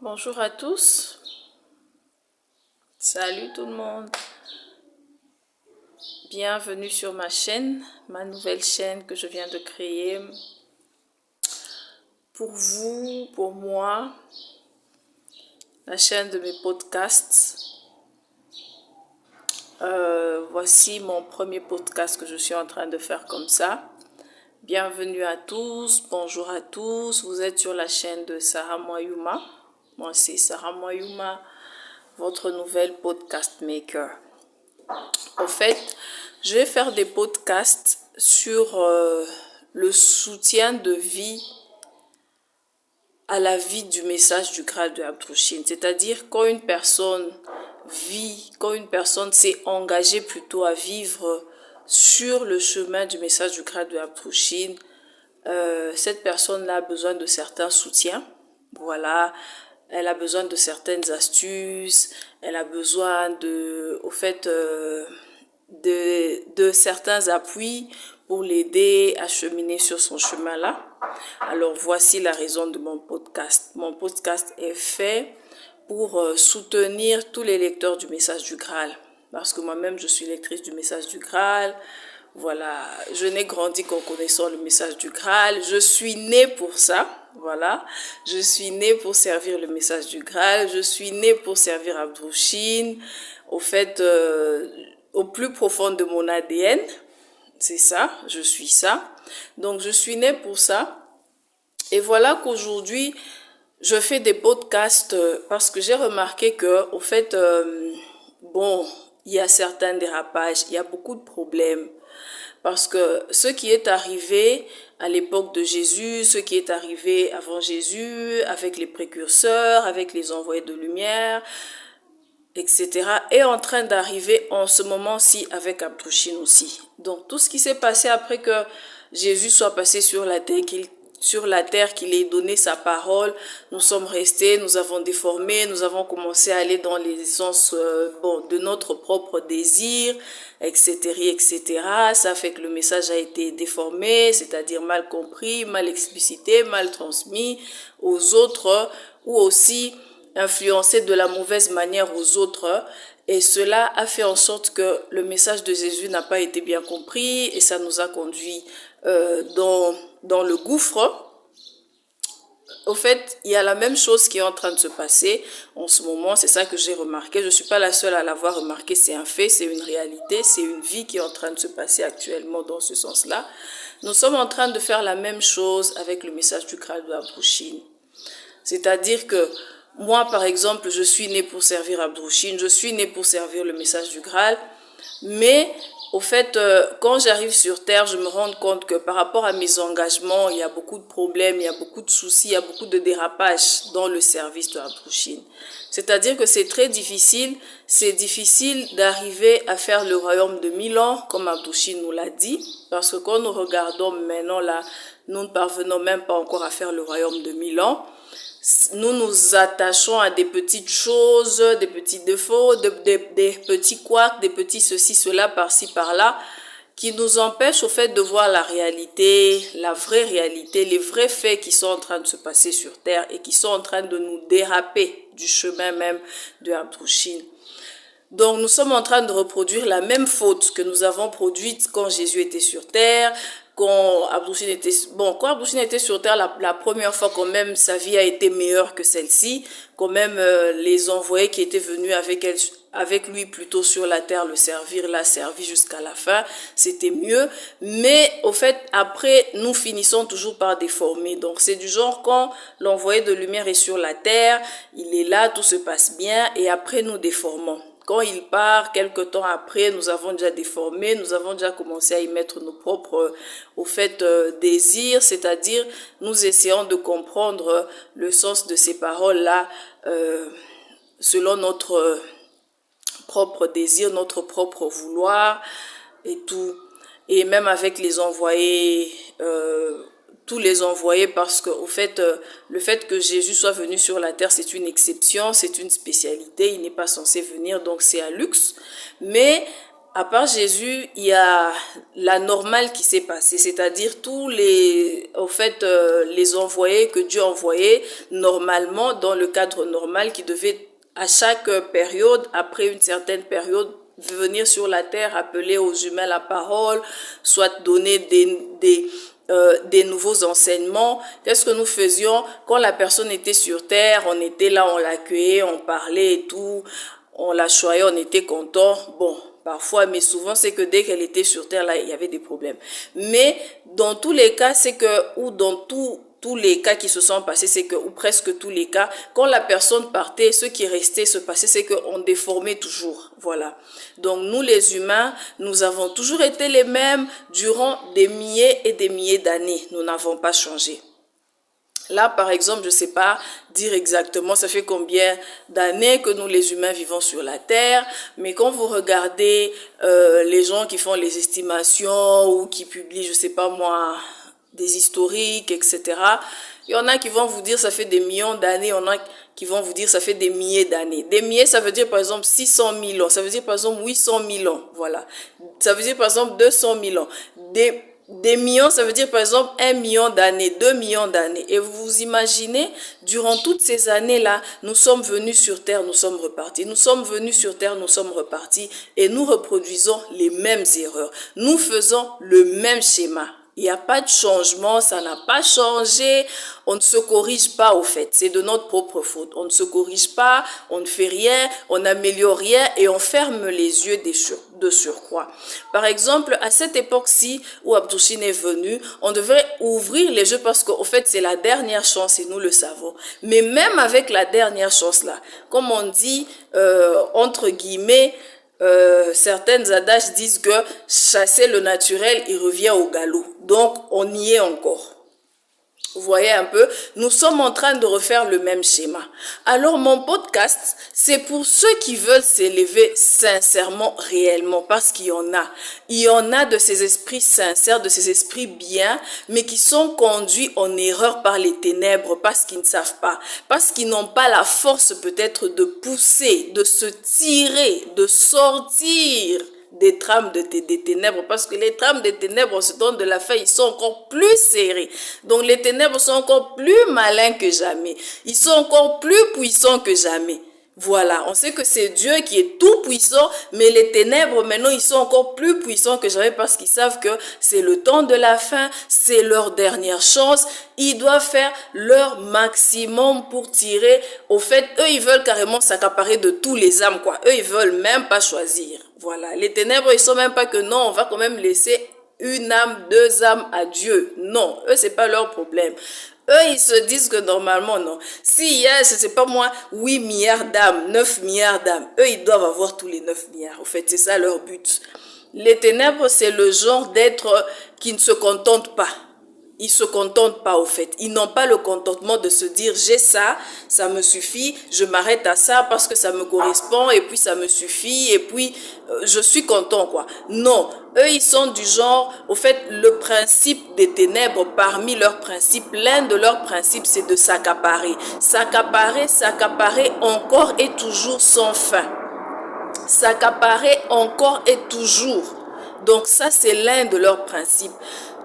Bonjour à tous, salut tout le monde, bienvenue sur ma chaîne, ma nouvelle chaîne que je viens de créer pour vous, pour moi, la chaîne de mes podcasts. Voici mon premier podcast que je suis en train de faire comme ça. Bienvenue à tous, bonjour à tous, vous êtes sur la chaîne de Sarah Moyouma. Moi c'est Sarah Moyouma, votre nouvelle podcast maker. En fait, je vais faire des podcasts sur le soutien de vie à la vie du message du Graal de Abdrouchine. C'est-à-dire quand une personne vit, quand une personne s'est engagée plutôt à vivre sur le chemin du message du Graal de Abdrouchine, cette personne-là a besoin de certains soutiens. Voilà, elle a besoin de certaines astuces, elle a besoin de certains appuis pour l'aider à cheminer sur son chemin-là. Alors voici la raison de mon podcast. Mon podcast est fait pour soutenir tous les lecteurs du message du Graal. Parce que moi-même, je suis lectrice du message du Graal. Voilà, je n'ai grandi qu'en connaissant le message du Graal. Je suis née pour ça. Voilà, je suis née pour servir le message du Graal. Je suis née pour servir Abdrouchine. Au plus profond de mon ADN, c'est ça, je suis ça. Donc, je suis née pour ça. Et voilà qu'aujourd'hui, je fais des podcasts parce que j'ai remarqué que, il y a certains dérapages, il y a beaucoup de problèmes. Parce que ce qui est arrivé à l'époque de Jésus, ce qui est arrivé avant Jésus, avec les précurseurs, avec les envoyés de lumière, etc., est en train d'arriver en ce moment-ci avec Abdrouchine aussi. Donc tout ce qui s'est passé après que Jésus soit passé sur la terre, qu'il ait donné sa parole, nous sommes restés, nous avons déformé, nous avons commencé à aller dans les sens de notre propre désir, etc., etc. Ça fait que le message a été déformé, c'est-à-dire mal compris, mal explicité, mal transmis aux autres, ou aussi influencé de la mauvaise manière aux autres, et cela a fait en sorte que le message de Jésus n'a pas été bien compris et ça nous a conduit dans le gouffre. Au fait, il y a la même chose qui est en train de se passer en ce moment, c'est ça que j'ai remarqué. Je ne suis pas la seule à l'avoir remarqué, c'est un fait, c'est une réalité, c'est une vie qui est en train de se passer actuellement dans ce sens-là. Nous sommes en train de faire la même chose avec le message du Graal de Abdrouchine. C'est-à-dire que moi, par exemple, je suis née pour servir Abdrouchine, je suis née pour servir le message du Graal, mais quand j'arrive sur Terre, je me rends compte que par rapport à mes engagements, il y a beaucoup de problèmes, il y a beaucoup de soucis, il y a beaucoup de dérapages dans le service de Abdrouchine. C'est-à-dire que c'est très difficile, c'est difficile d'arriver à faire le royaume de 1000 ans, comme Abdrouchine nous l'a dit, parce que quand nous regardons maintenant là, nous ne parvenons même pas encore à faire le royaume de 1000 ans. Nous nous attachons à des petites choses, des petits défauts, des petits couacs, des petits ceci, cela, par-ci, par-là, qui nous empêchent au fait de voir la réalité, la vraie réalité, les vrais faits qui sont en train de se passer sur Terre et qui sont en train de nous déraper du chemin même de Abdrouchine. Donc nous sommes en train de reproduire la même faute que nous avons produite quand Jésus était sur Terre, quand Abdrouchine était sur terre la première fois, quand même sa vie a été meilleure que celle-ci, quand même les envoyés qui étaient venus avec lui plutôt sur la terre le servir, l'a servi jusqu'à la fin, c'était mieux. Mais au fait, après, nous finissons toujours par déformer. Donc c'est du genre, quand l'envoyé de lumière est sur la terre, il est là, tout se passe bien, et après nous déformons. Quand il part, quelque temps après, nous avons déjà déformé, nous avons déjà commencé à y mettre nos propres, désirs, c'est-à-dire nous essayons de comprendre le sens de ces paroles-là selon notre propre désir, notre propre vouloir et tout. Et même avec les envoyés, tous les envoyés, parce que le fait que Jésus soit venu sur la terre, c'est une exception, c'est une spécialité, il n'est pas censé venir, donc c'est un luxe. Mais À part Jésus, il y a la normale qui s'est passée, c'est-à-dire tous les, les envoyés que Dieu envoyait normalement dans le cadre normal qui devait à chaque période, après une certaine période, venir sur la terre, appeler aux humains la parole, soit donner des nouveaux enseignements. Qu'est-ce que nous faisions quand la personne était sur terre? On était là, on l'accueillait, on parlait et tout, on la choyait, on était content. Bon, parfois, mais souvent, c'est que dès qu'elle était sur terre, là, il y avait des problèmes. Mais dans tous les cas, c'est que, ou dans tous les cas qui se sont passés, c'est que, ou presque tous les cas, quand la personne partait, ce qui restait se passait, c'est qu'on déformait toujours. Voilà. Donc, nous, les humains, nous avons toujours été les mêmes durant des milliers et des milliers d'années. Nous n'avons pas changé. Là, par exemple, je ne sais pas dire exactement, ça fait combien d'années que nous, les humains, vivons sur la Terre, mais quand vous regardez les gens qui font les estimations ou qui publient, je ne sais pas moi, des historiques, etc., il y en a qui vont vous dire ça fait des millions d'années, il y en a qui vont vous dire ça fait des milliers d'années. Des milliers, ça veut dire par exemple 600 000 ans, ça veut dire par exemple 800 000 ans, voilà. Ça veut dire par exemple 200 000 ans. Des millions, ça veut dire par exemple 1 million d'années, 2 millions d'années. Et vous imaginez, durant toutes ces années-là, nous sommes venus sur Terre, nous sommes repartis. Nous sommes venus sur Terre, nous sommes repartis. Et nous reproduisons les mêmes erreurs. Nous faisons le même schéma. Il n'y a pas de changement, ça n'a pas changé, on ne se corrige pas au fait, c'est de notre propre faute. On ne se corrige pas, on ne fait rien, on n'améliore rien et on ferme les yeux de surcroît. Par exemple, à cette époque-ci où Abdou-Chine est venu, on devrait ouvrir les yeux parce qu'au fait c'est la dernière chance et nous le savons. Mais même avec la dernière chance-là, comme on dit entre guillemets, certaines adages disent que chasser le naturel, il revient au galop. Donc, on y est encore. Vous voyez un peu, nous sommes en train de refaire le même schéma. Alors, mon podcast, c'est pour ceux qui veulent s'élever sincèrement, réellement, parce qu'il y en a. Il y en a de ces esprits sincères, de ces esprits bien, mais qui sont conduits en erreur par les ténèbres, parce qu'ils ne savent pas, parce qu'ils n'ont pas la force peut-être de pousser, de se tirer, de sortir des trames des ténèbres, parce que les trames des ténèbres, en ce temps de la fin, ils sont encore plus serrés. Donc les ténèbres sont encore plus malins que jamais. Ils sont encore plus puissants que jamais. Voilà, on sait que c'est Dieu qui est tout puissant, mais les ténèbres, maintenant, ils sont encore plus puissants que jamais parce qu'ils savent que c'est le temps de la fin, c'est leur dernière chance. Ils doivent faire leur maximum pour tirer. Au fait, eux, ils veulent carrément s'accaparer de tous les âmes, quoi. Eux, ils veulent même pas choisir. Voilà, les ténèbres, ils sont même pas que non, on va quand même laisser une âme, deux âmes à Dieu. Non, eux, c'est pas leur problème. Eux, ils se disent que normalement, non. S'il y a, je sais pas moi, 8 milliards d'âmes, 9 milliards d'âmes, eux, ils doivent avoir tous les 9 milliards. En fait, c'est ça leur but. Les ténèbres, c'est le genre d'être qui ne se contentent pas. Ils se contentent pas au fait. Ils n'ont pas le contentement de se dire j'ai ça, ça me suffit, je m'arrête à ça parce que ça me correspond et puis ça me suffit et puis je suis content quoi. Non, eux ils sont du genre, au fait le principe des ténèbres, parmi leurs principes, l'un de leurs principes c'est de s'accaparer. S'accaparer encore et toujours sans fin. S'accaparer encore et toujours. Donc ça c'est l'un de leurs principes.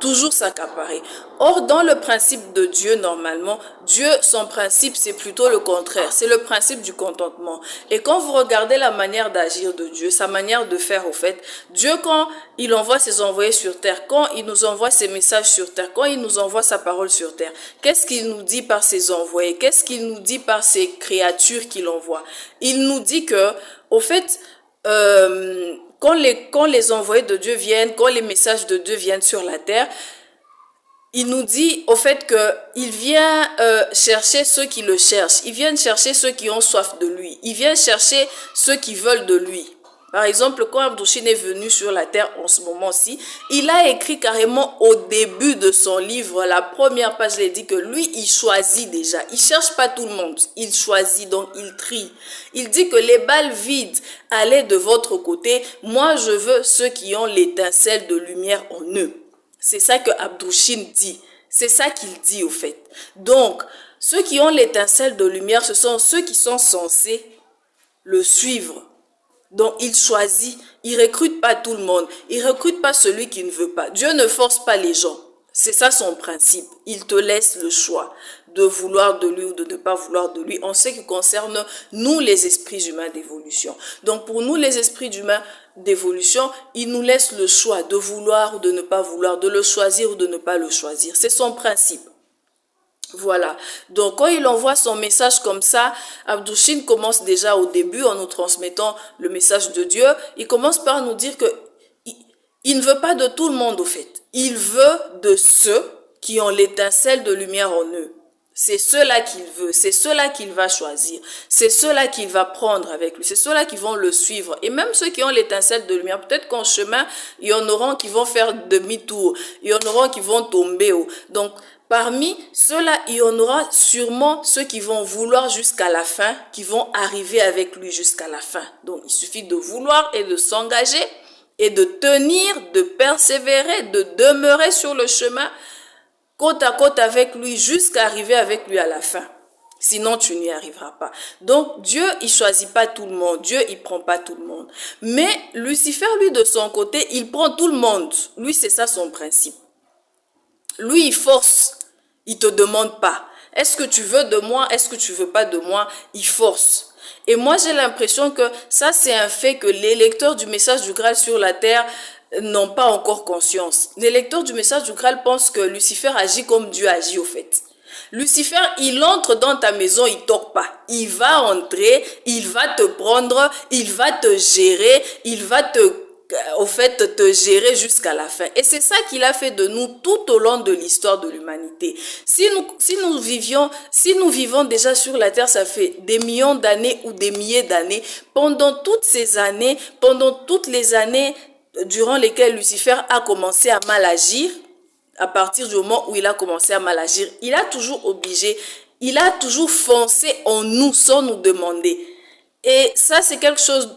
Toujours s'accaparer. Or, dans le principe de Dieu, normalement, Dieu, son principe, c'est plutôt le contraire. C'est le principe du contentement. Et quand vous regardez la manière d'agir de Dieu, sa manière de faire, au fait, Dieu, quand il envoie ses envoyés sur terre, quand il nous envoie ses messages sur terre, quand il nous envoie sa parole sur terre, qu'est-ce qu'il nous dit par ses envoyés? Qu'est-ce qu'il nous dit par ses créatures qu'il envoie? Il nous dit que, au fait, quand les envoyés de Dieu viennent, quand les messages de Dieu viennent sur la terre, il nous dit au fait qu'il vient chercher ceux qui le cherchent. Il vient chercher ceux qui ont soif de lui. Il vient chercher ceux qui veulent de lui. Par exemple, quand Abdou-Chine est venu sur la terre en ce moment-ci, il a écrit carrément au début de son livre, la première page, il dit que lui, il choisit déjà. Il cherche pas tout le monde. Il choisit, donc il trie. Il dit que les balles vides allaient de votre côté. Moi, je veux ceux qui ont l'étincelle de lumière en eux. C'est ça que Abdou-Chine dit. C'est ça qu'il dit au fait. Donc, ceux qui ont l'étincelle de lumière, ce sont ceux qui sont censés le suivre. Donc, il choisit, il recrute pas tout le monde, il recrute pas celui qui ne veut pas. Dieu ne force pas les gens. C'est ça son principe. Il te laisse le choix de vouloir de lui ou de ne pas vouloir de lui en ce qui concerne nous, les esprits humains d'évolution. Donc, pour nous, les esprits humains d'évolution, il nous laisse le choix de vouloir ou de ne pas vouloir, de le choisir ou de ne pas le choisir. C'est son principe. Voilà. Donc, quand il envoie son message comme ça, Abdou Chine commence déjà au début, en nous transmettant le message de Dieu, il commence par nous dire que il ne veut pas de tout le monde, au fait. Il veut de ceux qui ont l'étincelle de lumière en eux. C'est ceux-là qu'il veut, c'est ceux-là qu'il va choisir, c'est ceux-là qu'il va prendre avec lui, c'est ceux-là qui vont le suivre. Et même ceux qui ont l'étincelle de lumière, peut-être qu'en chemin, il y en aura qui vont faire demi-tour, il y en aura qui vont tomber. Donc, parmi ceux-là, il y en aura sûrement ceux qui vont vouloir jusqu'à la fin, qui vont arriver avec lui jusqu'à la fin. Donc, il suffit de vouloir et de s'engager et de tenir, de persévérer, de demeurer sur le chemin, côte à côte avec lui, jusqu'à arriver avec lui à la fin. Sinon, tu n'y arriveras pas. Donc, Dieu, il choisit pas tout le monde. Dieu, il prend pas tout le monde. Mais Lucifer, lui, de son côté, il prend tout le monde. Lui, c'est ça son principe. Lui, il force. Il te demande pas. Est-ce que tu veux de moi? Est-ce que tu veux pas de moi? Il force. Et moi, j'ai l'impression que ça, c'est un fait que les lecteurs du message du Graal sur la terre n'ont pas encore conscience. Les lecteurs du message du Graal pensent que Lucifer agit comme Dieu agit au fait. Lucifer, il entre dans ta maison, il toque pas. Il va entrer, il va te prendre, il va te gérer, il va te gérer jusqu'à la fin. Et c'est ça qu'il a fait de nous tout au long de l'histoire de l'humanité. Si nous vivons déjà sur la terre, ça fait des millions d'années ou des milliers d'années. Pendant toutes ces années, pendant toutes les années durant lesquelles Lucifer a commencé à mal agir, à partir du moment où il a commencé à mal agir, il a toujours foncé en nous sans nous demander. Et ça, c'est quelque chose,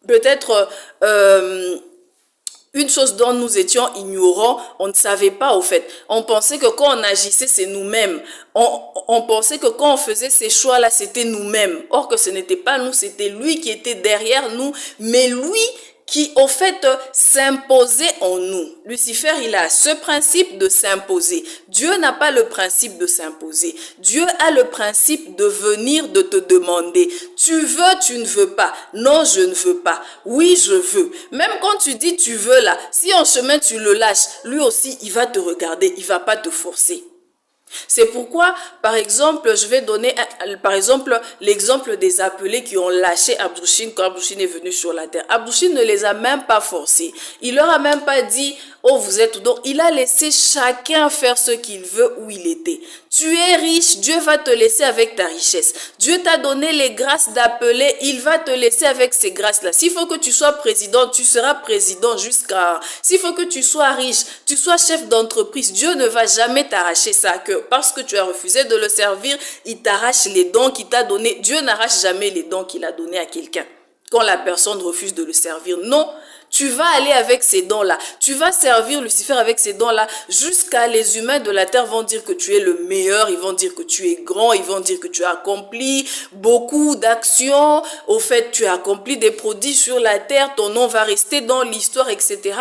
peut-être une chose dont nous étions ignorants, on ne savait pas au fait. On pensait que quand on agissait, c'est nous-mêmes. On pensait que quand on faisait ces choix-là, c'était nous-mêmes. Or que ce n'était pas nous, c'était lui qui était derrière nous, mais lui qui au fait s'imposait en nous. Lucifer, il a ce principe de s'imposer. Dieu n'a pas le principe de s'imposer. Dieu a le principe de venir, de te demander. Tu veux, tu ne veux pas. Non, je ne veux pas. Oui, je veux. Même quand tu dis tu veux là, si en chemin tu le lâches, lui aussi, il va te regarder, il va pas te forcer. C'est pourquoi, par exemple, je vais donner l'exemple des appelés qui ont lâché Abdou Chine quand Abdou Chine est venu sur la terre. Abdou Chine ne les a même pas forcés. Il leur a même pas dit « Oh, vous êtes où ?» Donc, il a laissé chacun faire ce qu'il veut où il était. Tu es riche, Dieu va te laisser avec ta richesse. Dieu t'a donné les grâces d'appeler, il va te laisser avec ces grâces-là. S'il faut que tu sois président, tu seras président jusqu'à... S'il faut que tu sois riche, tu sois chef d'entreprise, Dieu ne va jamais t'arracher ça. Que parce que tu as refusé de le servir, il t'arrache les dons qu'il t'a donnés. Dieu n'arrache jamais les dons qu'il a donnés à quelqu'un quand la personne refuse de le servir. Non, tu vas aller avec ces dons-là. Tu vas servir Lucifer avec ces dons-là jusqu'à les humains de la terre vont dire que tu es le meilleur, ils vont dire que tu es grand, ils vont dire que tu as accompli beaucoup d'actions. Au fait, tu as accompli des prodiges sur la terre, ton nom va rester dans l'histoire, etc.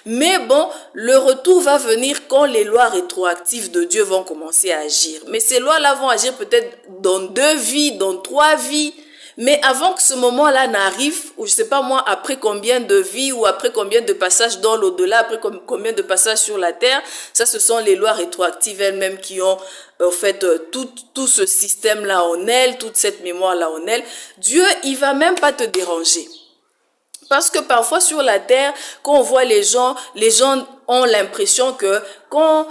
Mais bon, le retour va venir quand les lois rétroactives de Dieu vont commencer à agir. Mais ces lois-là vont agir peut-être dans 2 vies, dans 3 vies. Mais avant que ce moment-là n'arrive, ou je sais pas moi, après combien de vies ou après combien de passages dans l'au-delà, après combien de passages sur la terre, ça ce sont les lois rétroactives elles-mêmes qui ont en fait tout ce système-là en elles, toute cette mémoire-là en elles. Dieu, il va même pas te déranger. Parce que parfois sur la terre, quand on voit les gens ont l'impression que quand,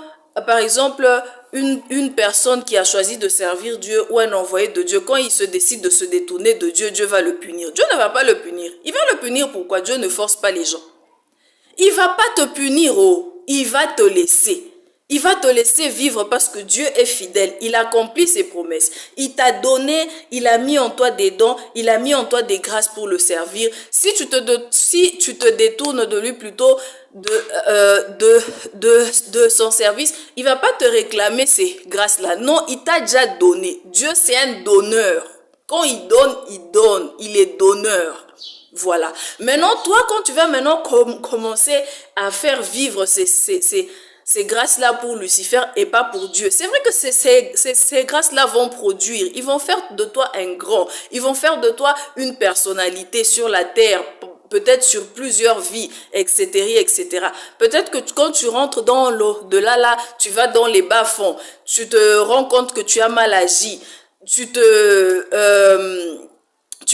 par exemple, une personne qui a choisi de servir Dieu ou un envoyé de Dieu, quand il se décide de se détourner de Dieu, Dieu va le punir. Dieu ne va pas le punir. Il va le punir pourquoi? Dieu ne force pas les gens. Il va pas te punir, il va te laisser. Il va te laisser vivre parce que Dieu est fidèle. Il accomplit ses promesses. Il t'a donné, il a mis en toi des dons, il a mis en toi des grâces pour le servir. Si tu te détournes de lui plutôt de son service, il va pas te réclamer ces grâces-là. Non, il t'a déjà donné. Dieu, c'est un donneur. Quand il donne, il est donneur. Voilà. Maintenant, toi, quand tu vas maintenant commencer à faire vivre ces grâces-là pour Lucifer et pas pour Dieu. C'est vrai que ces grâces-là vont produire. Ils vont faire de toi un grand. Ils vont faire de toi une personnalité sur la terre, peut-être sur plusieurs vies, etc., etc. Peut-être que quand tu rentres dans l'au-delà, là, tu vas dans les bas-fonds. Tu te rends compte que tu as mal agi. Tu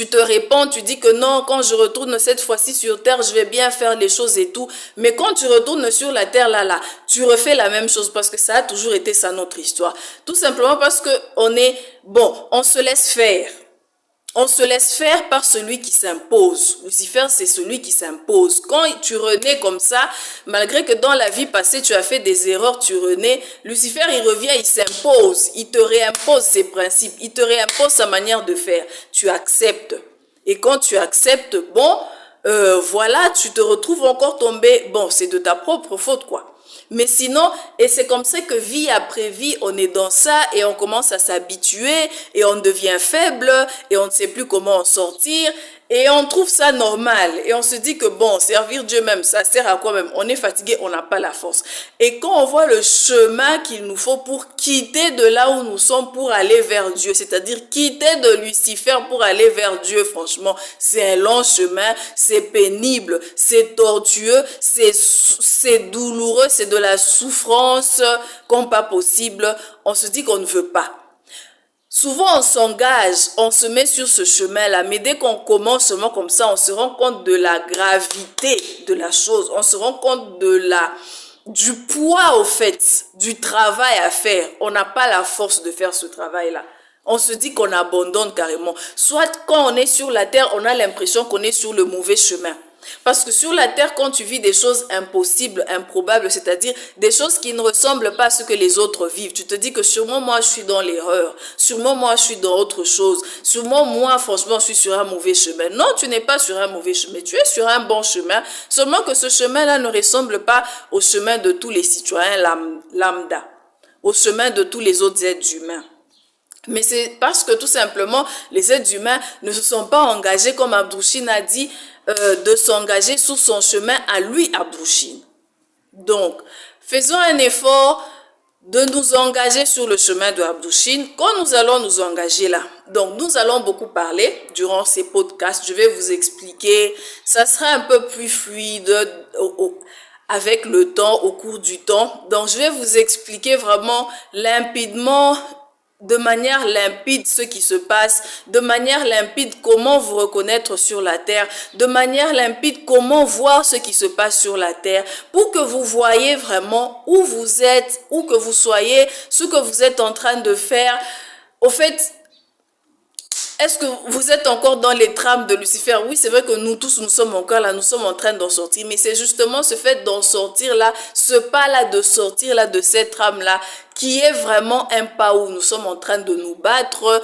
te répands, tu dis que non, quand je retourne cette fois-ci sur terre, je vais bien faire les choses et tout. Mais quand tu retournes sur la terre, là, tu refais la même chose parce que ça a toujours été ça notre histoire. Tout simplement parce que on se laisse faire. On se laisse faire par celui qui s'impose. Lucifer, c'est celui qui s'impose. Quand tu renais comme ça, malgré que dans la vie passée, tu as fait des erreurs, tu renais, Lucifer, il revient, il s'impose. Il te réimpose ses principes. Il te réimpose sa manière de faire. Tu acceptes. Et quand tu acceptes, voilà, tu te retrouves encore tombé. Bon, c'est de ta propre faute, quoi. Mais sinon, et c'est comme ça que vie après vie, on est dans ça et on commence à s'habituer et on devient faible et on ne sait plus comment en sortir et on trouve ça normal et on se dit que bon, servir Dieu même, ça sert à quoi même? On est fatigué, on n'a pas la force. Et quand on voit le chemin qu'il nous faut pour quitter de là où nous sommes pour aller vers Dieu, c'est-à-dire quitter de Lucifer pour aller vers Dieu, franchement, c'est un long chemin, c'est pénible, c'est tortueux, c'est douloureux, c'est de la souffrance comme pas possible. On se dit qu'on ne veut pas. Souvent, on s'engage, on se met sur ce chemin-là, mais dès qu'on commence seulement comme ça, on se rend compte de la gravité de la chose, on se rend compte du poids, au fait, du travail à faire. On n'a pas la force de faire ce travail-là. On se dit qu'on abandonne carrément. Soit quand on est sur la terre, on a l'impression qu'on est sur le mauvais chemin. Parce que sur la terre, quand tu vis des choses impossibles, improbables, c'est-à-dire des choses qui ne ressemblent pas à ce que les autres vivent, tu te dis que sûrement moi je suis dans l'erreur, sûrement moi je suis dans autre chose, sûrement moi franchement je suis sur un mauvais chemin. Non, tu n'es pas sur un mauvais chemin, tu es sur un bon chemin, seulement que ce chemin-là ne ressemble pas au chemin de tous les citoyens lambda, au chemin de tous les autres êtres humains. Mais c'est parce que tout simplement, les êtres humains ne se sont pas engagés, comme Abdou-Chine a dit, de s'engager sur son chemin à lui, Abdou-Chine. Donc, faisons un effort de nous engager sur le chemin de Abdou-Chine quand nous allons nous engager là. Donc, nous allons beaucoup parler durant ces podcasts. Je vais vous expliquer. Ça sera un peu plus fluide avec le temps, au cours du temps. Donc, je vais vous expliquer vraiment limpidement, de manière limpide ce qui se passe, de manière limpide comment vous reconnaître sur la terre, de manière limpide comment voir ce qui se passe sur la terre, pour que vous voyez vraiment où vous êtes, où que vous soyez, ce que vous êtes en train de faire. Au fait, est-ce que vous êtes encore dans les trames de Lucifer? Oui, c'est vrai que nous tous, nous sommes encore là, nous sommes en train d'en sortir, mais c'est justement ce fait d'en sortir là, ce pas-là de sortir là de cette trame-là, qui est vraiment un pas où nous sommes en train de nous battre,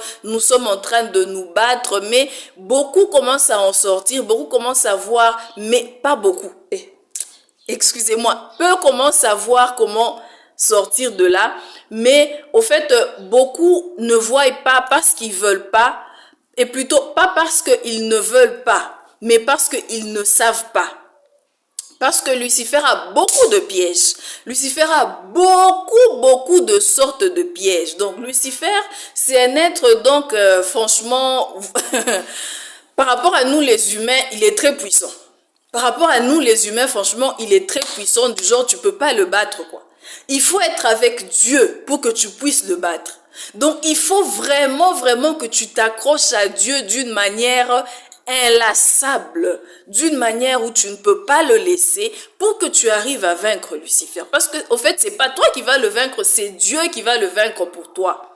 mais beaucoup commencent à en sortir, beaucoup commencent à voir, mais pas beaucoup. Excusez-moi, peu commencent à voir comment sortir de là, mais au fait, beaucoup ne voient pas parce qu'ils veulent pas, et plutôt pas parce qu'ils ne veulent pas, mais parce qu'ils ne savent pas. Parce que Lucifer a beaucoup de pièges. Lucifer a beaucoup de sortes de pièges. Donc Lucifer, c'est un être, donc franchement, par rapport à nous les humains, il est très puissant. Par rapport à nous les humains, franchement, il est très puissant. Du genre, tu peux pas le battre, quoi. Il faut être avec Dieu pour que tu puisses le battre. Donc, il faut vraiment que tu t'accroches à Dieu d'une manière inlassable, d'une manière où tu ne peux pas le laisser pour que tu arrives à vaincre Lucifer. Parce que, au fait, c'est pas toi qui vas le vaincre, c'est Dieu qui va le vaincre pour toi.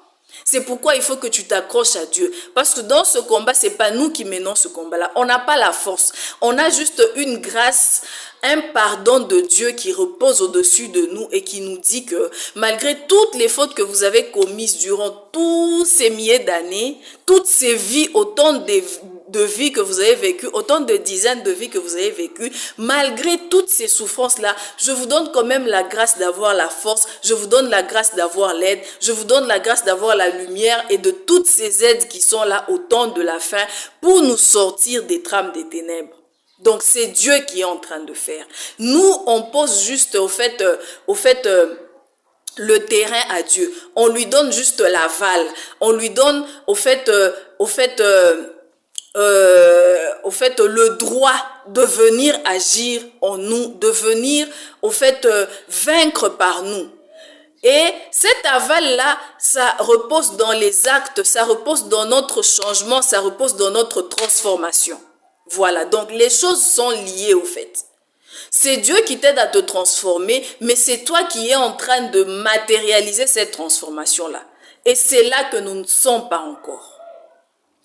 C'est pourquoi il faut que tu t'accroches à Dieu. Parce que dans ce combat, c'est pas nous qui menons ce combat-là. On n'a pas la force. On a juste une grâce, un pardon de Dieu qui repose au-dessus de nous et qui nous dit que malgré toutes les fautes que vous avez commises durant tous ces milliers d'années, toutes ces vies, autant de vies que vous avez vécues, autant de dizaines de vies que vous avez vécues, malgré toutes ces souffrances-là, je vous donne quand même la grâce d'avoir la force, je vous donne la grâce d'avoir l'aide, je vous donne la grâce d'avoir la lumière et de toutes ces aides qui sont là au temps de la fin pour nous sortir des trames des ténèbres. Donc, c'est Dieu qui est en train de faire. Nous, on pose juste, le terrain à Dieu. On lui donne juste l'aval. On lui donne, le droit de venir agir en nous, de venir, vaincre par nous. Et cet aval-là, ça repose dans les actes, ça repose dans notre changement, ça repose dans notre transformation. Voilà, donc les choses sont liées au fait. C'est Dieu qui t'aide à te transformer, mais c'est toi qui es en train de matérialiser cette transformation-là. Et c'est là que nous ne sommes pas encore.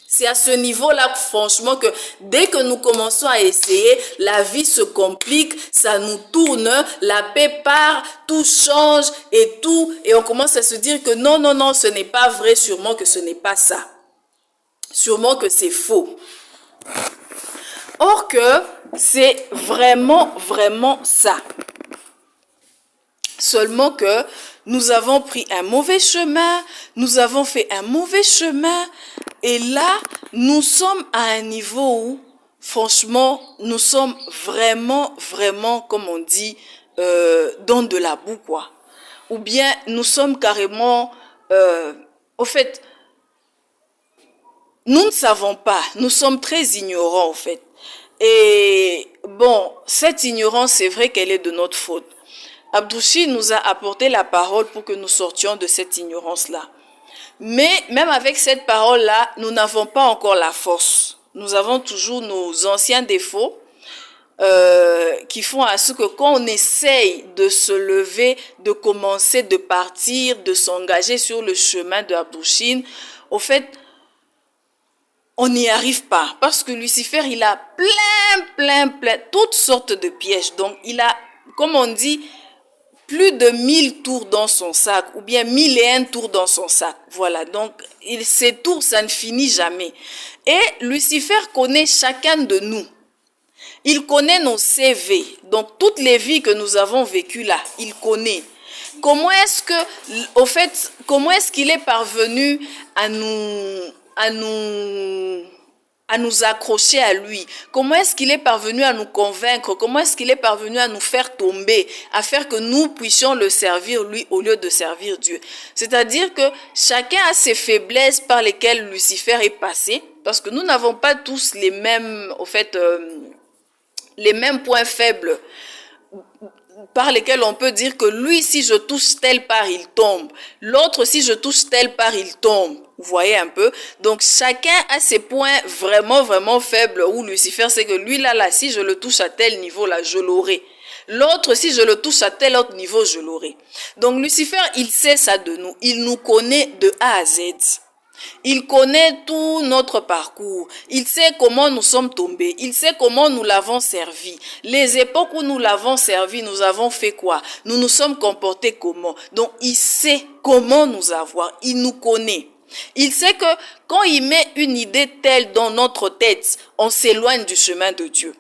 C'est à ce niveau-là, franchement, que dès que nous commençons à essayer, la vie se complique, ça nous tourne, la paix part, tout change et tout. Et on commence à se dire que non, non, non, ce n'est pas vrai, sûrement que ce n'est pas ça. Sûrement que c'est faux. Or que c'est vraiment, vraiment ça. Seulement que nous avons pris un mauvais chemin, nous avons fait un mauvais chemin, et là, nous sommes à un niveau où, franchement, nous sommes vraiment, vraiment, comme on dit, dans de la boue, quoi. Ou bien, nous sommes carrément, au fait, nous ne savons pas, nous sommes très ignorants, au fait. Et bon, cette ignorance, c'est vrai qu'elle est de notre faute. Abdouchi nous a apporté la parole pour que nous sortions de cette ignorance-là. Mais même avec cette parole-là, nous n'avons pas encore la force. Nous avons toujours nos anciens défauts qui font à ce que quand on essaye de se lever, de commencer, de partir, de s'engager sur le chemin de Abdouchine, au fait, on n'y arrive pas. Parce que Lucifer, il a plein, toutes sortes de pièges. Donc, il a, comme on dit, plus de 1000 tours dans son sac, ou bien 1001 tours dans son sac. Voilà, donc ces tours, ça ne finit jamais. Et Lucifer connaît chacun de nous. Il connaît nos CV, donc toutes les vies que nous avons vécues là, il connaît. Comment est-ce qu'il est parvenu à nous accrocher à lui? Comment est-ce qu'il est parvenu à nous convaincre? Comment est-ce qu'il est parvenu à nous faire tomber, à faire que nous puissions le servir lui au lieu de servir Dieu? C'est-à-dire que chacun a ses faiblesses par lesquelles Lucifer est passé, parce que nous n'avons pas tous les mêmes, les mêmes points faibles par lesquels on peut dire que lui, si je touche telle part, il tombe. L'autre, si je touche telle part, il tombe. Vous voyez un peu? Donc, chacun a ses points vraiment, vraiment faibles où Lucifer sait que lui, là, si je le touche à tel niveau, là, je l'aurai. L'autre, si je le touche à tel autre niveau, je l'aurai. Donc, Lucifer, il sait ça de nous. Il nous connaît de A à Z. Il connaît tout notre parcours. Il sait comment nous sommes tombés. Il sait comment nous l'avons servi. Les époques où nous l'avons servi, nous avons fait quoi? Nous nous sommes comportés comment? Donc, il sait comment nous avoir. Il nous connaît. Il sait que quand il met une idée telle dans notre tête, on s'éloigne du chemin de Dieu.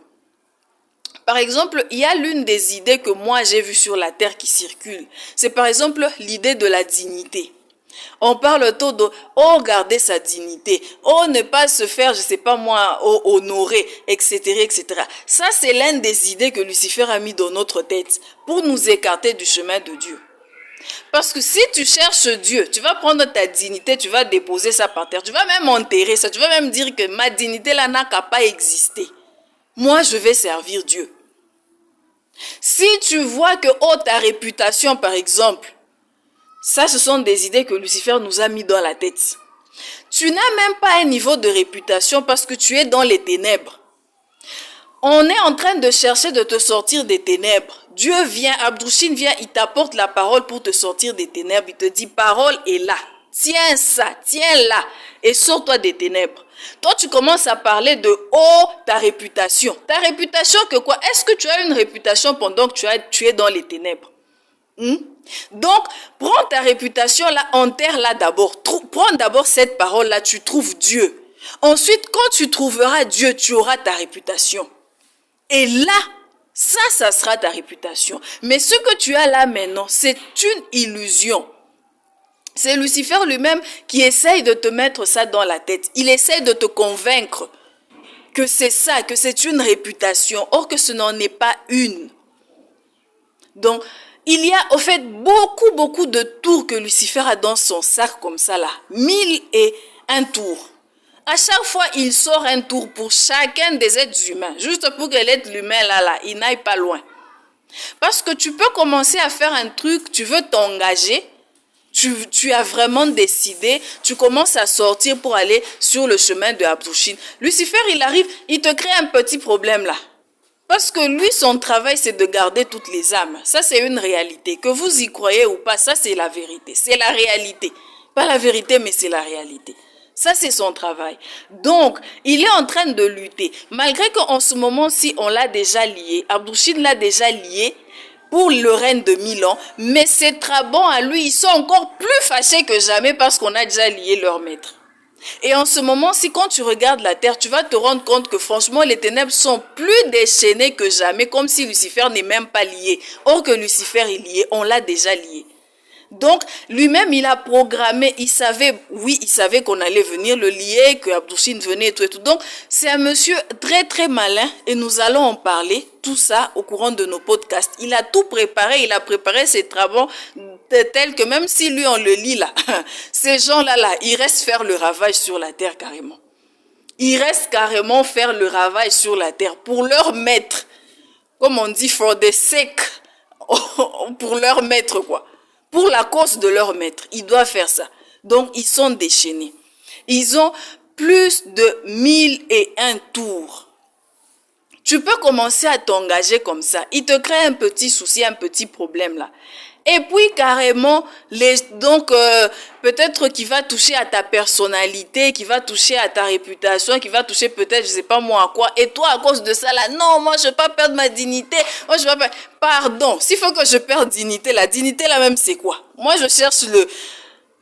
Par exemple, il y a l'une des idées que moi j'ai vues sur la terre qui circule. C'est par exemple l'idée de la dignité. On parle tout de garder sa dignité, ne pas se faire, je sais pas moi, honorer, etc., etc. Ça, c'est l'une des idées que Lucifer a mis dans notre tête pour nous écarter du chemin de Dieu. Parce que si tu cherches Dieu, tu vas prendre ta dignité, tu vas déposer ça par terre, tu vas même enterrer ça, tu vas même dire que ma dignité là n'a qu'à pas exister. Moi, je vais servir Dieu. Si tu vois que ta réputation, par exemple, ça, ce sont des idées que Lucifer nous a mis dans la tête. Tu n'as même pas un niveau de réputation parce que tu es dans les ténèbres. On est en train de chercher de te sortir des ténèbres. Dieu vient, Abdouchine vient, il t'apporte la parole pour te sortir des ténèbres. Il te dit, parole est là. Tiens ça, tiens là et sors-toi des ténèbres. Toi, tu commences à parler de ta réputation. Ta réputation que quoi? Est-ce que tu as une réputation pendant que tu es dans les ténèbres? Donc, prends ta réputation là, enterre-la d'abord. Prends d'abord cette parole-là, tu trouves Dieu. Ensuite, quand tu trouveras Dieu, tu auras ta réputation. Et là, ça sera ta réputation. Mais ce que tu as là maintenant, c'est une illusion. C'est Lucifer lui-même qui essaye de te mettre ça dans la tête. Il essaye de te convaincre que c'est ça, que c'est une réputation, or que ce n'en est pas une. Donc, il y a au fait beaucoup de tours que Lucifer a dans son sac comme ça là. 1001 tours. À chaque fois, il sort un tour pour chacun des êtres humains, juste pour que l'être humain là, il n'aille pas loin. Parce que tu peux commencer à faire un truc, tu veux t'engager, tu as vraiment décidé, tu commences à sortir pour aller sur le chemin de Abdouchine. Lucifer, il arrive, il te crée un petit problème là. Parce que lui, son travail, c'est de garder toutes les âmes. Ça, c'est une réalité. Que vous y croyez ou pas, ça, c'est la vérité. C'est la réalité. Pas la vérité, mais c'est la réalité. Ça, c'est son travail. Donc, il est en train de lutter. Malgré qu'en ce moment-ci, on l'a déjà lié. Abdouchine l'a déjà lié pour le règne de 1000 ans. Mais ses trabans à lui, ils sont encore plus fâchés que jamais parce qu'on a déjà lié leur maître. Et en ce moment-ci, quand tu regardes la terre, tu vas te rendre compte que franchement, les ténèbres sont plus déchaînées que jamais, comme si Lucifer n'est même pas lié. Or que Lucifer est lié, on l'a déjà lié. Donc, lui-même, il a programmé, il savait qu'on allait venir le lier, que Abdouchine venait et tout et tout. Donc, c'est un monsieur très malin et nous allons en parler, tout ça, au courant de nos podcasts. Il a tout préparé, il a préparé ses travaux tels que même si lui, on le lit là, ces gens-là, ils restent faire le ravage sur la terre carrément. Ils restent carrément faire le ravage sur la terre pour leur maître. Comme on dit, for the sake, pour leur maître quoi. Pour la cause de leur maître, ils doivent faire ça. Donc, ils sont déchaînés. Ils ont plus de 1001 tours. Tu peux commencer à t'engager comme ça. Il te crée un petit souci, un petit problème là. Et puis carrément, peut-être qu'il va toucher à ta personnalité, qui va toucher à ta réputation, qui va toucher peut-être, je sais pas moi à quoi. Et toi, à cause de ça là, non, moi je vais pas perdre ma dignité. Moi je vais pas. Pardon, s'il faut que je perde dignité, la dignité là même c'est quoi? Moi je cherche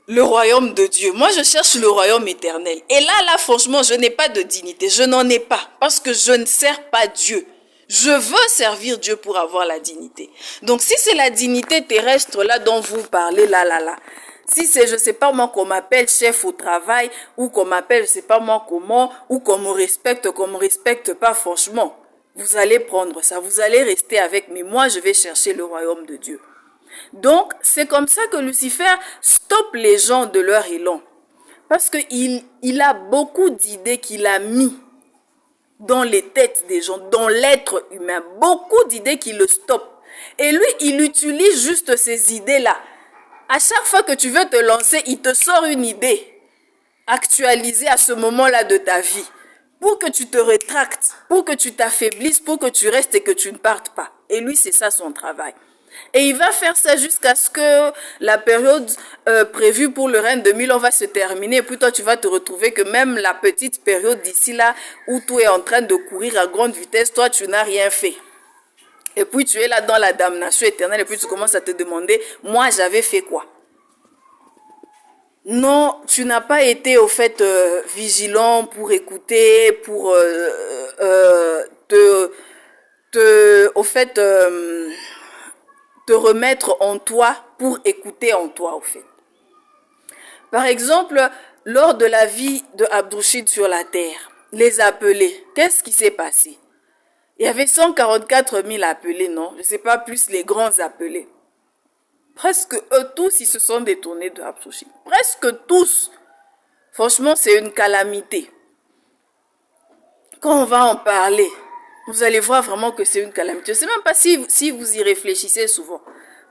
le royaume de Dieu. Moi je cherche le royaume éternel. Et là franchement, je n'ai pas de dignité. Je n'en ai pas parce que je ne sers pas Dieu. Je veux servir Dieu pour avoir la dignité. Donc, si c'est la dignité terrestre là dont vous parlez, là, si c'est, je sais pas moi, qu'on m'appelle chef au travail, ou qu'on m'appelle, je sais pas moi comment, ou qu'on me respecte pas, franchement, vous allez prendre ça, vous allez rester avec, mais moi, je vais chercher le royaume de Dieu. Donc, c'est comme ça que Lucifer stoppe les gens de leur élan. Parce qu'il a beaucoup d'idées qu'il a mis dans les têtes des gens, dans l'être humain. Beaucoup d'idées qui le stoppent. Et lui, il utilise juste ces idées-là. À chaque fois que tu veux te lancer, il te sort une idée actualisée à ce moment-là de ta vie. Pour que tu te rétractes, pour que tu t'affaiblisses, pour que tu restes et que tu ne partes pas. Et lui, c'est ça son travail. Et il va faire ça jusqu'à ce que la période prévue pour le règne de 1000 ans va se terminer. Et puis toi, tu vas te retrouver que même la petite période d'ici là, où tout est en train de courir à grande vitesse, toi, tu n'as rien fait. Et puis tu es là dans la damnation éternelle et puis tu commences à te demander, moi, j'avais fait quoi? Non, tu n'as pas été au fait vigilant pour écouter, pour te remettre en toi pour écouter en toi, au fait. Par exemple, lors de la vie de Abdouchine sur la terre, les appelés, qu'est-ce qui s'est passé? Il y avait 144 000 appelés, non? Je ne sais pas, plus les grands appelés. Presque eux tous, ils se sont détournés de Abdouchine. Presque tous. Franchement, c'est une calamité. Quand on va en parler, vous allez voir vraiment que c'est une calamité. Je ne sais même pas si vous y réfléchissez souvent.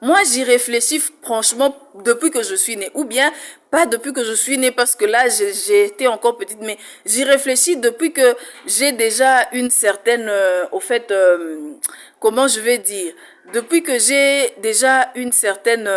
Moi, j'y réfléchis franchement depuis que je suis née. Ou bien, pas depuis que je suis née parce que là, j'ai été encore petite. Mais j'y réfléchis depuis que j'ai déjà une certaine, comment je vais dire, depuis que j'ai déjà une certaine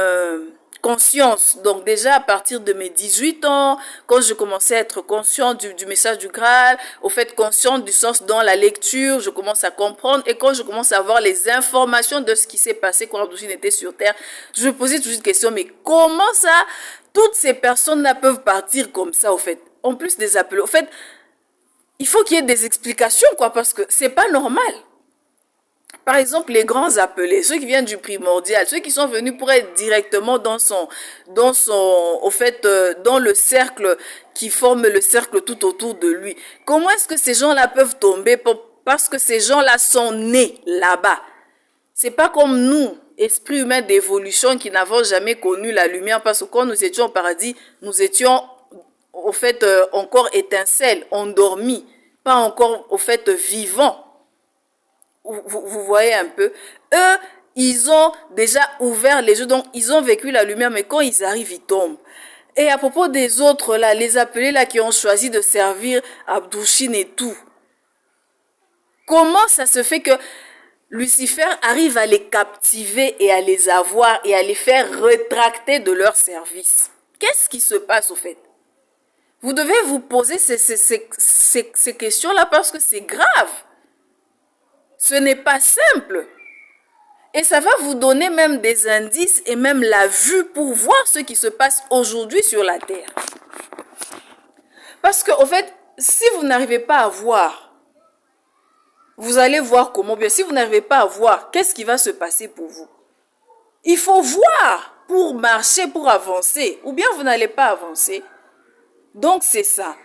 conscience. Donc déjà à partir de mes 18 ans, quand je commençais à être consciente du message du Graal, au fait consciente du sens dans la lecture, je commence à comprendre. Et quand je commence à avoir les informations de ce qui s'est passé quand Abdouchine était sur Terre, je me posais toujours une question, mais comment ça, toutes ces personnes-là peuvent partir comme ça, au fait? En plus des appels, au fait, il faut qu'il y ait des explications, quoi, parce que c'est pas normal. Par exemple, les grands appelés, ceux qui viennent du primordial, ceux qui sont venus pour être directement au fait, dans le cercle qui forme le cercle tout autour de lui. Comment est-ce que ces gens-là peuvent tomber parce que ces gens-là sont nés là-bas? C'est pas comme nous, esprits humains d'évolution qui n'avons jamais connu la lumière, parce que quand nous étions au paradis, nous étions au fait encore étincelles, endormis, pas encore au fait vivants. Vous voyez un peu. Eux, ils ont déjà ouvert les yeux, donc ils ont vécu la lumière, mais quand ils arrivent, ils tombent. Et à propos des autres, là, les appelés là qui ont choisi de servir Abdouchine et tout, comment ça se fait que Lucifer arrive à les captiver et à les avoir et à les faire rétracter de leur service? Qu'est-ce qui se passe au fait? Vous devez vous poser ces questions-là parce que c'est grave. Ce n'est pas simple. Et ça va vous donner même des indices et même la vue pour voir ce qui se passe aujourd'hui sur la terre. Parce qu'au fait, si vous n'arrivez pas à voir, vous allez voir comment bien. Si vous n'arrivez pas à voir, qu'est-ce qui va se passer pour vous? Il faut voir pour marcher, pour avancer. Ou bien vous n'allez pas avancer. Donc c'est ça.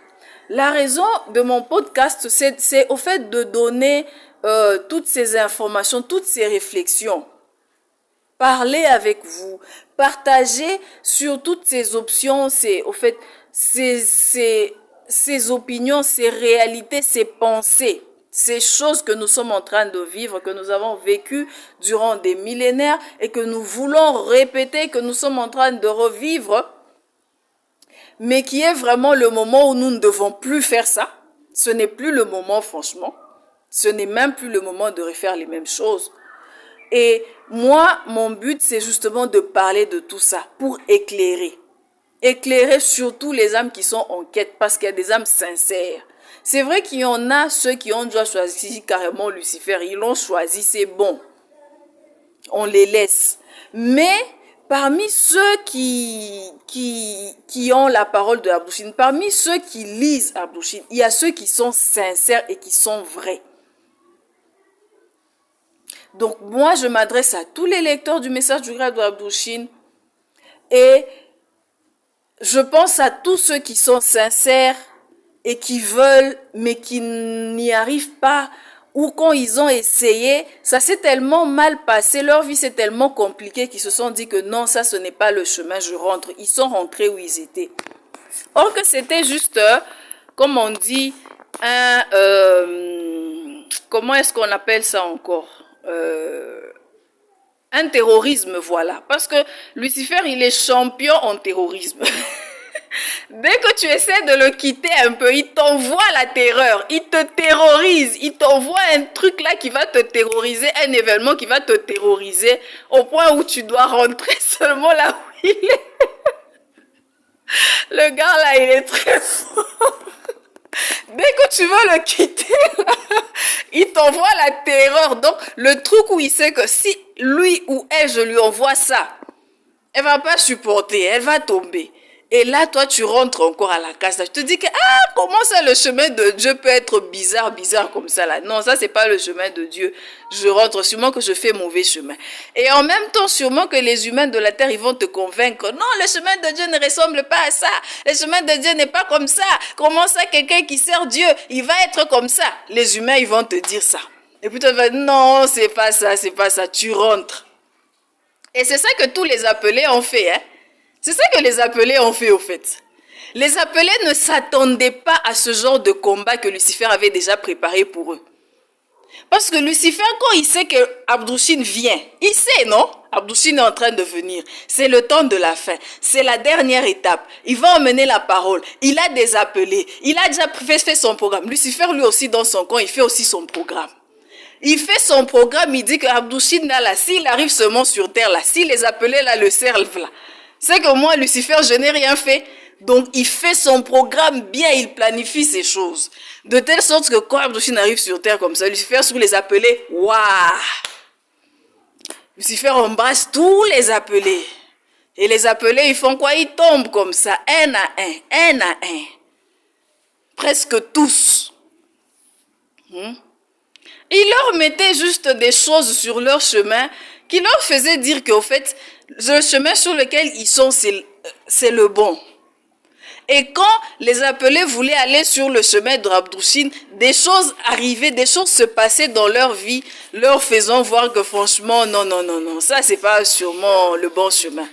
La raison de mon podcast, c'est au fait de donner toutes ces informations, toutes ces réflexions. Parler avec vous, partager sur toutes ces options, au fait, ces opinions, ces réalités, ces pensées, ces choses que nous sommes en train de vivre, que nous avons vécues durant des millénaires et que nous voulons répéter, que nous sommes en train de revivre, mais qui est vraiment le moment où nous ne devons plus faire ça. Ce n'est plus le moment, franchement. Ce n'est même plus le moment de refaire les mêmes choses. Et moi, mon but, c'est justement de parler de tout ça pour éclairer. Éclairer surtout les âmes qui sont en quête, parce qu'il y a des âmes sincères. C'est vrai qu'il y en a ceux qui ont déjà choisi carrément Lucifer. Ils l'ont choisi, c'est bon. On les laisse. Mais parmi ceux qui ont la parole de Abdouchine, parmi ceux qui lisent Abdouchine, il y a ceux qui sont sincères et qui sont vrais. Donc moi, je m'adresse à tous les lecteurs du message du grade de Abdouchine et je pense à tous ceux qui sont sincères et qui veulent, mais qui n'y arrivent pas, ou quand ils ont essayé, ça s'est tellement mal passé, leur vie s'est tellement compliquée qu'ils se sont dit que non, ça ce n'est pas le chemin, je rentre. Ils sont rentrés où ils étaient. Or que c'était juste, comme on dit, comment est-ce qu'on appelle ça encore? Un terrorisme, voilà. Parce que Lucifer, il est champion en terrorisme. Dès que tu essaies de le quitter un peu, il t'envoie la terreur, il te terrorise, il t'envoie un truc là qui va te terroriser, un événement qui va te terroriser au point où tu dois rentrer seulement là où il est. Le gars là, il est très fort. Dès que tu veux le quitter, là, il t'envoie la terreur. Donc, le truc où il sait que si lui ou elle, je lui envoie ça, elle va pas supporter, elle va tomber. Et là, toi, tu rentres encore à la case. Je te dis que, comment ça, le chemin de Dieu peut être bizarre comme ça, là. Non, ça, c'est pas le chemin de Dieu. Je rentre, sûrement que je fais mauvais chemin. Et en même temps, sûrement que les humains de la terre, ils vont te convaincre. Non, le chemin de Dieu ne ressemble pas à ça. Le chemin de Dieu n'est pas comme ça. Comment ça, quelqu'un qui sert Dieu, il va être comme ça? Les humains, ils vont te dire ça. Et puis tu vas dire, non, c'est pas ça, tu rentres. Et c'est ça que tous les appelés ont fait, hein. C'est ça que les appelés ont fait, au fait. Les appelés ne s'attendaient pas à ce genre de combat que Lucifer avait déjà préparé pour eux. Parce que Lucifer, quand il sait que Abdouchine vient, il sait, non? Abdouchine est en train de venir. C'est le temps de la fin. C'est la dernière étape. Il va emmener la parole. Il a des appelés. Il a déjà fait son programme. Lucifer, lui aussi, dans son coin, il fait aussi son programme. Il fait son programme, il dit que Abdouchine, là, s'il arrive seulement sur terre, là, si les appelés, là, le servent, là, c'est que moi, Lucifer, je n'ai rien fait. Donc, il fait son programme bien, il planifie ses choses. De telle sorte que quand Abdouchine arrive sur terre comme ça, Lucifer, sur les appelés, waouh! Lucifer embrasse tous les appelés. Et les appelés, ils font quoi? Ils tombent comme ça, un à un. Presque tous. Il leur mettait juste des choses sur leur chemin qui leur faisaient dire qu'au fait, le chemin sur lequel ils sont, c'est le bon. Et quand les appelés voulaient aller sur le chemin de Rabdouchine, des choses arrivaient, des choses se passaient dans leur vie, leur faisant voir que franchement, non, non, non, non, ça c'est pas sûrement le bon chemin.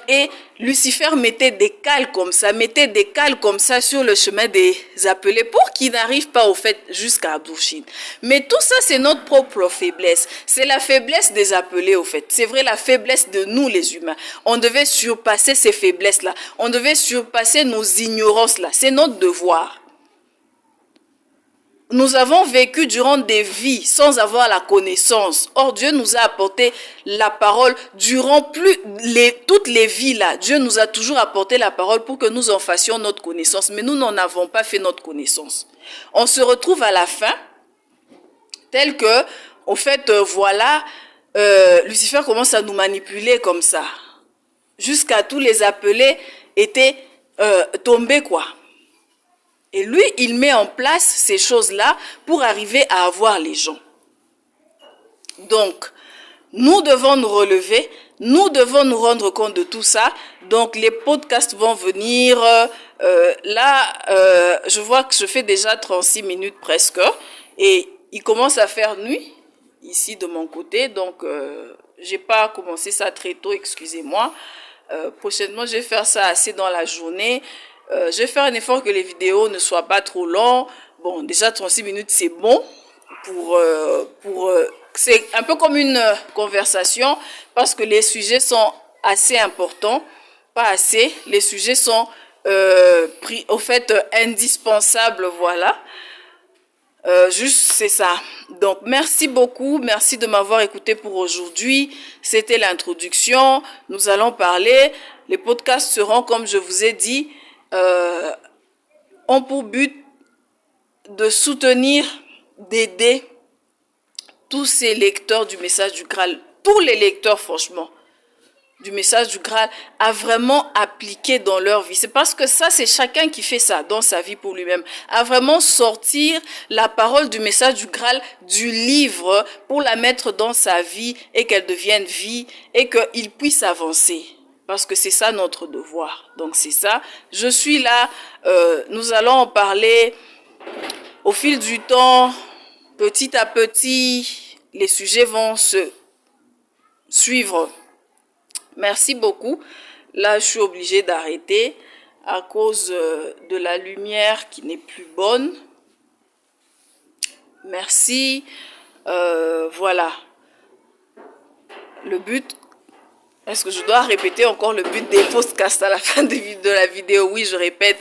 Et Lucifer mettait des cales comme ça sur le chemin des appelés pour qu'ils n'arrivent pas au fait jusqu'à Abdouchine. Mais tout ça, c'est notre propre faiblesse. C'est la faiblesse des appelés au fait. C'est vrai, la faiblesse de nous les humains. On devait surpasser ces faiblesses-là. On devait surpasser nos ignorances-là. C'est notre devoir. Nous avons vécu durant des vies sans avoir la connaissance. Or, Dieu nous a apporté la parole durant toutes les vies là. Dieu nous a toujours apporté la parole pour que nous en fassions notre connaissance. Mais nous n'en avons pas fait notre connaissance. On se retrouve à la fin, tel que, au fait, voilà, Lucifer commence à nous manipuler comme ça. Jusqu'à tous les appelés étaient tombés, quoi. Et lui, il met en place ces choses-là pour arriver à avoir les gens. Donc, nous devons nous relever, nous devons nous rendre compte de tout ça. Donc, les podcasts vont venir. Je vois que je fais déjà 36 minutes presque. Et il commence à faire nuit, ici de mon côté. Donc, j'ai pas commencé ça très tôt, excusez-moi. Prochainement, je vais faire ça assez dans la journée. Je vais faire un effort que les vidéos ne soient pas trop longues. Bon, déjà 36 minutes, c'est bon. C'est un peu comme une conversation parce que les sujets sont assez importants. Pas assez. Les sujets sont au fait indispensables, voilà. Juste, c'est ça. Donc, merci beaucoup. Merci de m'avoir écouté pour aujourd'hui. C'était l'introduction. Nous allons parler. Les podcasts seront, comme je vous ai dit, ont pour but de soutenir, d'aider tous ces lecteurs du message du Graal, tous les lecteurs franchement du message du Graal, à vraiment appliquer dans leur vie. C'est parce que ça, c'est chacun qui fait ça dans sa vie pour lui-même, à vraiment sortir la parole du message du Graal du livre pour la mettre dans sa vie et qu'elle devienne vie et qu'il puisse avancer. Parce que c'est ça notre devoir. Donc c'est ça. Je suis là. Nous allons en parler au fil du temps. Petit à petit, les sujets vont se suivre. Merci beaucoup. Là, je suis obligée d'arrêter à cause de la lumière qui n'est plus bonne. Merci. Voilà. Le but... Est-ce que je dois répéter encore le but des podcasts à la fin de la vidéo? Oui, je répète.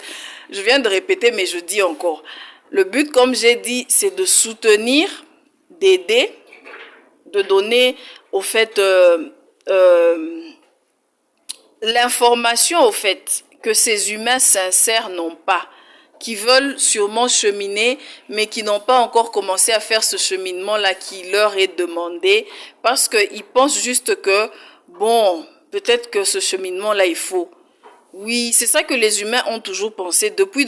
Je viens de répéter, mais je dis encore. Le but, comme j'ai dit, c'est de soutenir, d'aider, de donner, au fait, l'information, au fait, que ces humains sincères n'ont pas, qui veulent sûrement cheminer, mais qui n'ont pas encore commencé à faire ce cheminement-là qui leur est demandé, parce qu'ils pensent juste que bon, peut-être que ce cheminement-là, il faut. Oui, c'est ça que les humains ont toujours pensé depuis.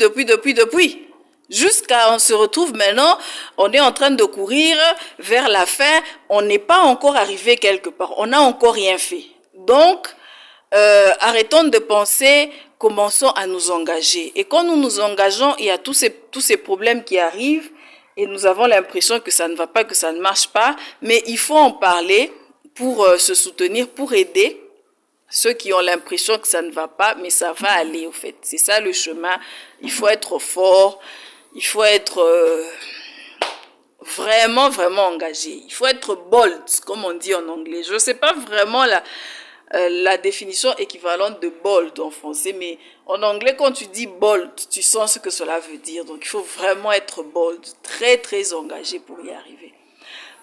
Jusqu'à on se retrouve maintenant, on est en train de courir vers la fin, on n'est pas encore arrivé quelque part, on n'a encore rien fait. Donc, arrêtons de penser, commençons à nous engager. Et quand nous nous engageons, il y a tous ces problèmes qui arrivent et nous avons l'impression que ça ne va pas, que ça ne marche pas, mais il faut en parler pour se soutenir, pour aider ceux qui ont l'impression que ça ne va pas, mais ça va aller au fait. C'est ça le chemin. Il faut être fort, il faut être vraiment, vraiment engagé. Il faut être bold, comme on dit en anglais. Je ne sais pas vraiment la définition équivalente de bold en français, mais en anglais, quand tu dis bold, tu sens ce que cela veut dire. Donc, il faut vraiment être bold, très, très engagé pour y arriver.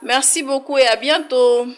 Merci beaucoup et à bientôt.